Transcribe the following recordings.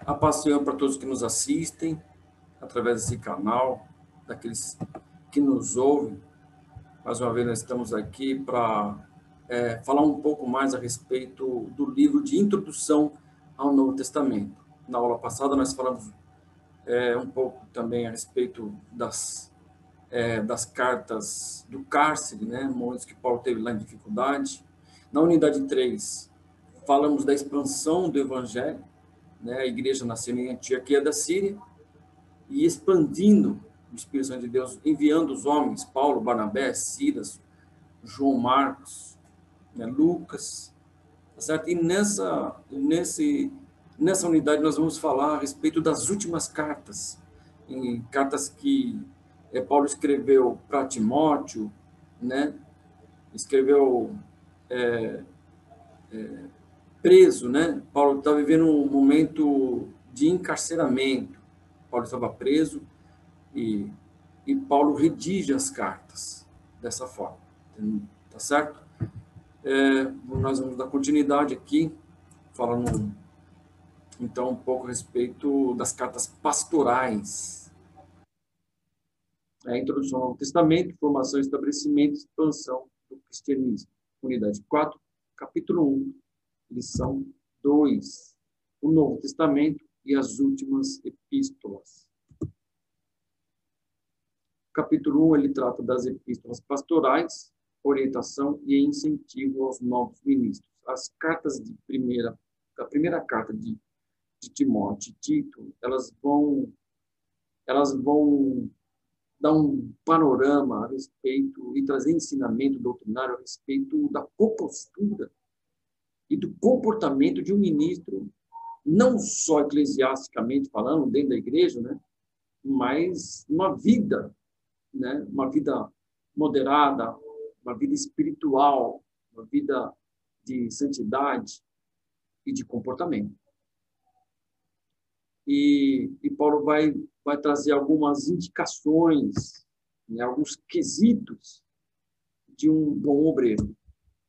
A paz do Senhor para todos que nos assistem através desse canal, daqueles que nos ouvem. Mais uma vez, nós estamos aqui para falar um pouco mais a respeito do livro de Introdução ao Novo Testamento. Na aula passada, nós falamos um pouco também a respeito das cartas do cárcere, né? Momentos que Paulo teve lá em dificuldade. Na unidade 3, falamos da expansão do Evangelho, né? A igreja nasceu em Antioquia da Síria e expandindo o Espírito Santo de Deus, enviando os homens, Paulo, Barnabé, Silas, João Marcos, né? Lucas, tá certo? E nessa unidade nós vamos falar a respeito das últimas cartas, em cartas que Paulo escreveu para Timóteo, né? Escreveu preso, né? Paulo estava vivendo um momento de encarceramento. Paulo estava preso e Paulo redige as cartas dessa forma, tá certo? Nós vamos dar continuidade aqui, falando então um pouco a respeito das cartas pastorais. A introdução ao Testamento, formação, estabelecimento e expansão do cristianismo. Unidade 4, capítulo 1, lição 2. O Novo Testamento e as últimas epístolas. Capítulo 1, ele trata das epístolas pastorais, orientação e incentivo aos novos ministros. As cartas a primeira carta de Timóteo e Tito, elas vão dar um panorama a respeito e trazer ensinamento doutrinário a respeito da compostura e do comportamento de um ministro, não só eclesiasticamente falando, dentro da igreja, né, mas uma vida, né, uma vida moderada, uma vida espiritual, uma vida de santidade e de comportamento. E Paulo vai trazer algumas indicações, né, alguns quesitos de um bom obreiro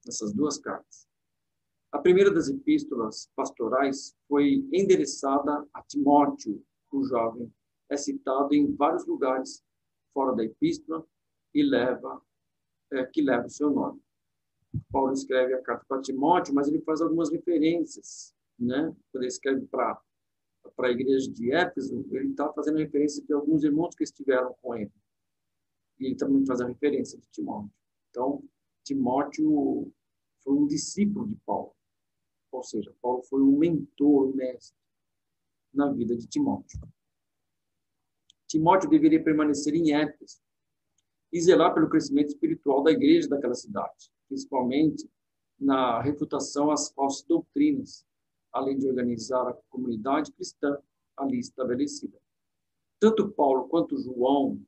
nessas duas cartas. A primeira das epístolas pastorais foi endereçada a Timóteo, o jovem. É citado em vários lugares fora da epístola e que leva o seu nome. Paulo escreve a carta para Timóteo, mas ele faz algumas referências, né? Quando ele escreve para a igreja de Éfeso, ele está fazendo referência de alguns irmãos que estiveram com ele. E ele também faz a referência de Timóteo. Então, Timóteo foi um discípulo de Paulo. Ou seja, Paulo foi um mentor, um mestre na vida de Timóteo. Timóteo deveria permanecer em Éfeso e zelar pelo crescimento espiritual da igreja daquela cidade, principalmente na refutação às falsas doutrinas, além de organizar a comunidade cristã ali estabelecida. Tanto Paulo quanto João,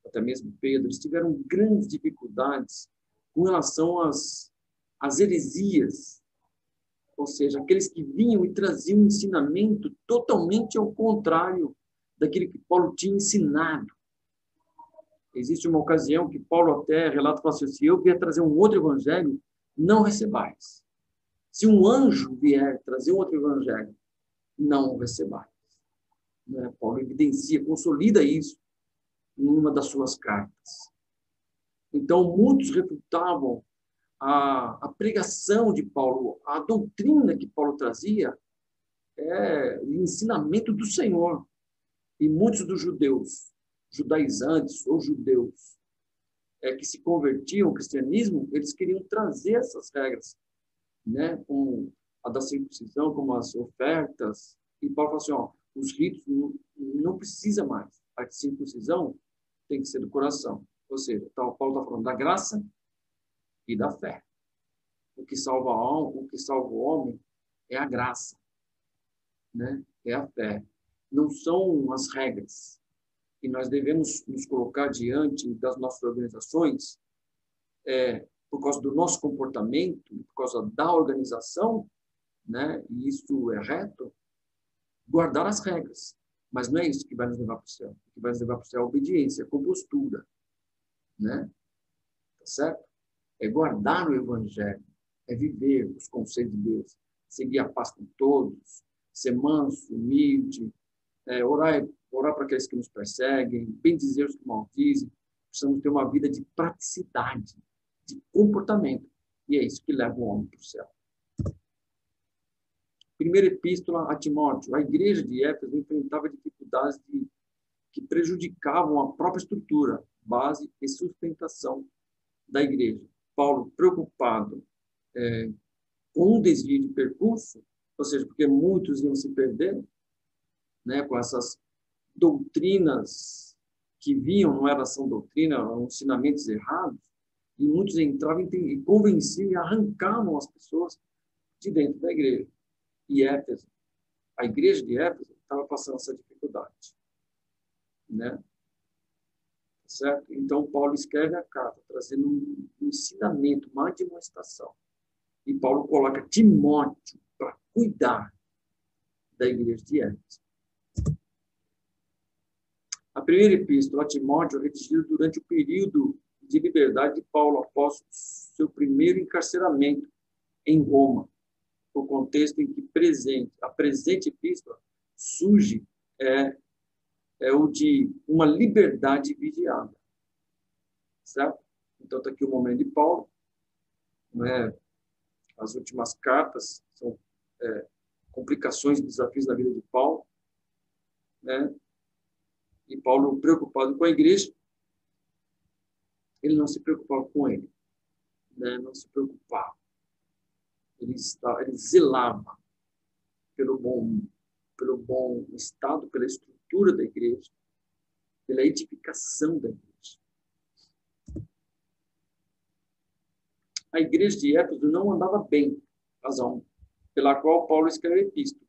até mesmo Pedro, tiveram grandes dificuldades com relação às heresias, ou seja, aqueles que vinham e traziam um ensinamento totalmente ao contrário daquilo que Paulo tinha ensinado. Existe uma ocasião que Paulo até relata, fala assim, se eu vier trazer um outro evangelho, não recebais. Se um anjo vier trazer um outro evangelho, não o recebais. Paulo evidencia, consolida isso em uma das suas cartas. Então, muitos refutavam a pregação de Paulo, a doutrina que Paulo trazia, o ensinamento do Senhor. E muitos dos judeus, judaizantes ou judeus, que se convertiam ao cristianismo, eles queriam trazer essas regras, né, como a da circuncisão, como as ofertas. E Paulo falou assim, os ritos não precisa mais. A circuncisão tem que ser do coração. Ou seja, Paulo está falando da graça e da fé. O que salva o homem é a graça, né? É a fé. Não são as regras. E nós devemos nos colocar diante das nossas organizações, por causa do nosso comportamento, por causa da organização, né? E isso é reto, guardar as regras. Mas não é isso que vai nos levar para o céu. O que vai nos levar para o céu é a obediência, a compostura, né? Tá certo? É guardar o evangelho, é viver os conceitos de Deus, seguir a paz com todos, ser manso, humilde, orar para aqueles que nos perseguem, bendizer os que maldizem. Precisamos ter uma vida de praticidade, de comportamento. E é isso que leva o homem para o céu. Primeira epístola a Timóteo. A igreja de Éfeso enfrentava dificuldades que prejudicavam a própria estrutura, base e sustentação da igreja. Paulo, preocupado com o desvio de percurso, ou seja, porque muitos iam se perder, né, com essas doutrinas que vinham, não era só doutrina, eram ensinamentos errados, e muitos entravam e convenciam e arrancavam as pessoas de dentro da igreja. E Éfeso, a igreja de Éfeso estava passando essa dificuldade, né? Certo? Então, Paulo escreve a carta, trazendo um ensinamento, uma demonstração. E Paulo coloca Timóteo para cuidar da igreja de Éfeso. A primeira epístola a Timóteo é redigida durante o período de liberdade de Paulo, após seu primeiro encarceramento em Roma. O contexto em que a presente epístola surge é o de uma liberdade vigiada. Certo? Então, está aqui o momento de Paulo, né? As últimas cartas são complicações e desafios da vida de Paulo, né? E Paulo, preocupado com a igreja, ele não se preocupava com ele, né? Não se preocupava. Ele zelava pelo bom estado, pela estrutura da igreja, pela edificação da igreja. A igreja de Éfeso não andava bem, razão pela qual Paulo escreve a epístola.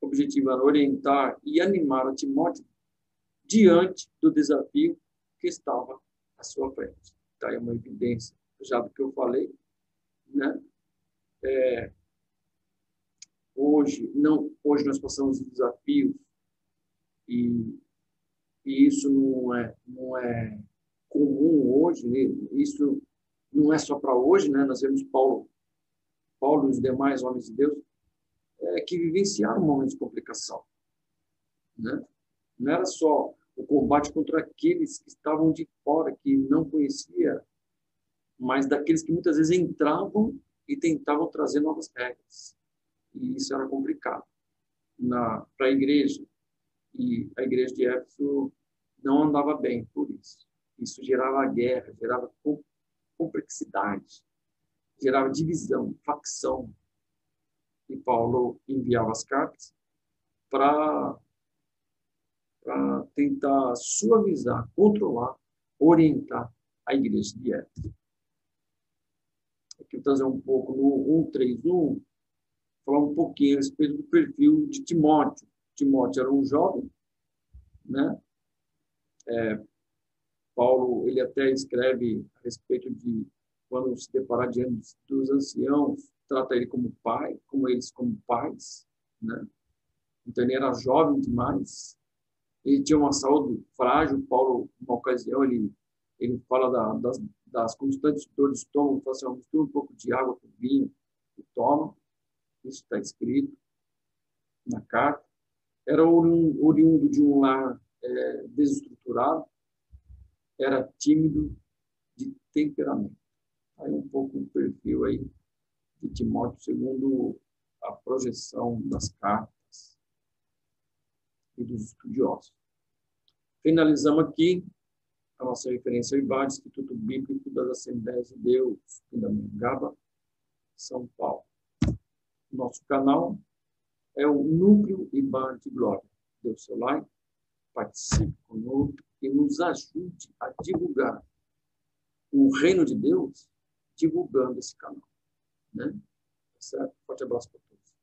O objetivo era orientar e animar a Timóteo diante do desafio que estava à sua frente. Está aí uma evidência já do que eu falei, né? Hoje nós passamos desafios e isso não é comum hoje, né? Isso não é só para hoje, né? Nós vemos Paulo e os demais homens de Deus que vivenciaram momentos de complicação, né? Não era só o combate contra aqueles que estavam de fora, que não conhecia, mas daqueles que muitas vezes entravam e tentavam trazer novas regras. E isso era complicado para a igreja. E a igreja de Éfeso não andava bem por isso. Isso gerava guerra, gerava complexidade, gerava divisão, facção. E Paulo enviava as cartas para tentar suavizar, controlar, orientar a igreja de Éfeso. Aqui eu vou trazer um pouco no 1:3:1, falar um pouquinho a respeito do perfil de Timóteo. Timóteo era um jovem, né? Paulo, ele até escreve a respeito de quando se deparar diante dos anciãos, trata ele como pai, como eles como pais, né? Então, ele era jovem demais, ele tinha uma saúde frágil. Paulo, numa ocasião, ele fala das constantes dores de estômago, fala assim: mistura um pouco de água com vinho e toma. Isso está escrito na carta. Era oriundo de um lar desestruturado, era tímido de temperamento. Aí um pouco o perfil aí de Timóteo, segundo a projeção das cartas e dos estudiosos. Finalizamos aqui a nossa referência ao IBAD, Instituto Bíblico das Assembleias de Deus, Pindamonhangaba, São Paulo. Nosso canal é o Núcleo IBAD de Glória. Dê o seu like, participe conosco e nos ajude a divulgar o reino de Deus, divulgando esse canal, né? Certo? Forte abraço para todos.